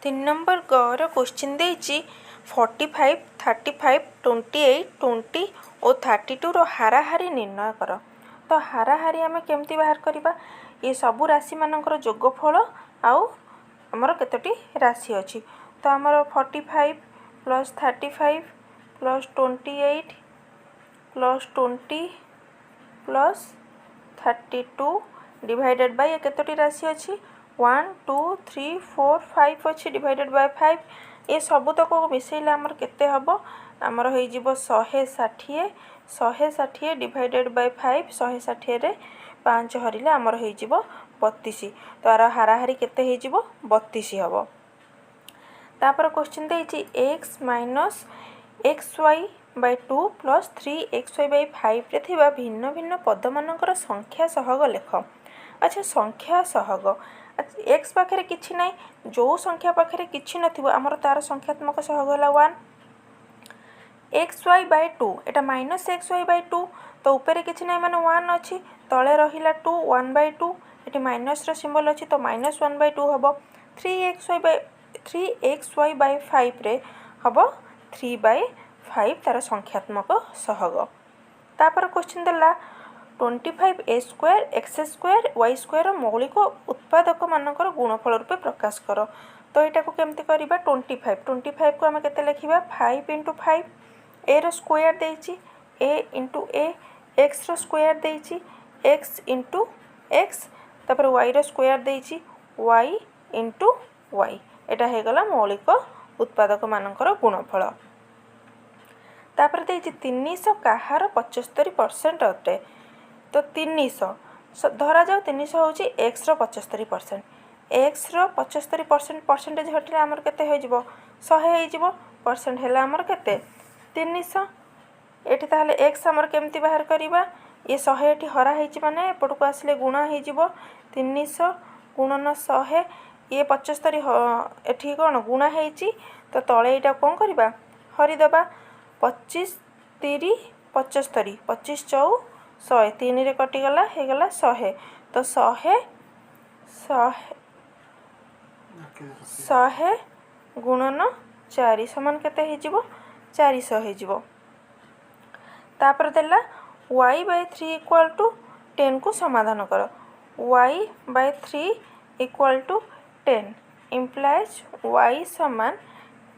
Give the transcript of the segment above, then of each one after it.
3 number गर question देछि 45, 35, 28, 20 और 32 रो हाराहारी निर्णय कर। तो हाराहारी आम केमती बाहर करवा ये सबू राशि मानकर जोगफल आउ आमर केतोटी राशि अच्छी। तो आमर 45 plus 35 plus 28 plus 20 plus 32 divided by केतोटी राशि अच्छी 1 2 3 4 5 अच्छी डिवाइडेड बाय 5 ये सबुतक मिसेले आमर केते हबो आमर होई जिवो 160 160 डिवाइडेड बाय 5 160 रे 5 हरिले आमर होई जिवो 32। तो आर हाराहारी केते होई जिवो 32 हबो। तापर क्वेश्चन देछि x minus xy by 2 plus 3xy by 5 रे थिबा भिन्न भिन्न पद मानकर संख्या सहग लेख। अच्छा संख्या सहग x पाखे किछि नै जो संख्या पाखे किछि नथिबो हमर तार संख्यात्मक सहग होला 1 xy by 2 Etah minus xy by 2 तो ऊपर किछि नै माने 1 अछि तळे रहिला 2 1 बाय 2 एटी माइनस रो सिंबल अछि तो माइनस 1 बाय 2 हबो 3xy बाय 5 रे हबो 3 बाय 5 तार संख्यात्मक सहग। तापर क्वेश्चन देला 25a square x square y square मौलिक उत्पादक मानकर गुणफल रूपे प्रकाश कर। तो यहाँ को केमती करबा 25 को आम केते लिखिबा 5 × 5 a रो स्क्वायर देछि a × a x रो स्क्वायर देछि x × x तापर y रो स्क्वायर देछि y × y एटा हे गला मौलिक उत्पादक मानकर गुणफल। तापर देछि 300 काहार 75% अटे। तो 300 धरा जाओ 300 होची x रो 75% x रो 75% परसेंटेज हटिले हमर केते हो जिवो 100 हो जिवो परसेंट हैला हमर केते 300 एठी ताले x हमर केमती बाहर करिबा ये 100 एठी हरा हेची माने एपट को आसले गुणा हे जिवो 300 गुणन 100 ये 75 एठी कोन गुणा हेची तो तळे एटा कोन करिबा हरि दबा 25 30 75 25 4 100 3 रे कटि गला हे गला 100 तो 100 गुणन 4 समान केते हे जिवो 400 हे जिवो। तापर देला y बाय 3 इक्वल टू 10 को समाधान कर y by 3 equal to 10 implies y समान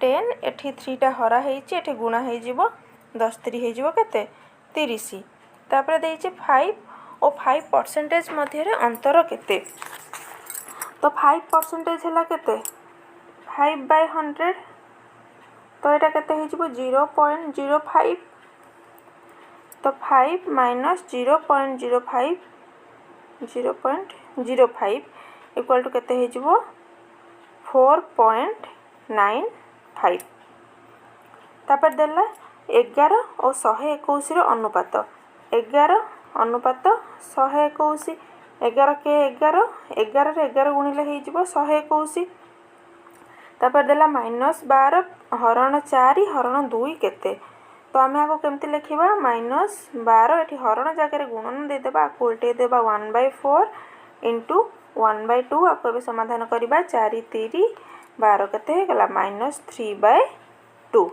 10 एठी 3 टा हरा हेची एठी गुणा हे जिवो 10 3 हे जिवो केते 30। तापर देछि 5 और 5% मध्य रे अंतर केते तो 5% हैला केते 5/100 तो एटा केते हे जिवो 0.05 तो 5 माइनस 0.05 इक्वल टू केते हे जिवो 4.95। तापर देला 11 और 121 रो अनुपात 11 अनुपात 121 11 के 11 11 रे 11 गुणिले हे जिवो 121। तापर देला -12 हरण 4 हरण 2 केते तो आमे आको केमती लिखिबा -12 एठी हरण जागा रे गुणन दे देबा आको उल्टे देबा 1/4 * 1/2 आको बे समाधान करबा 4 3 12 केते हे गला -3/2।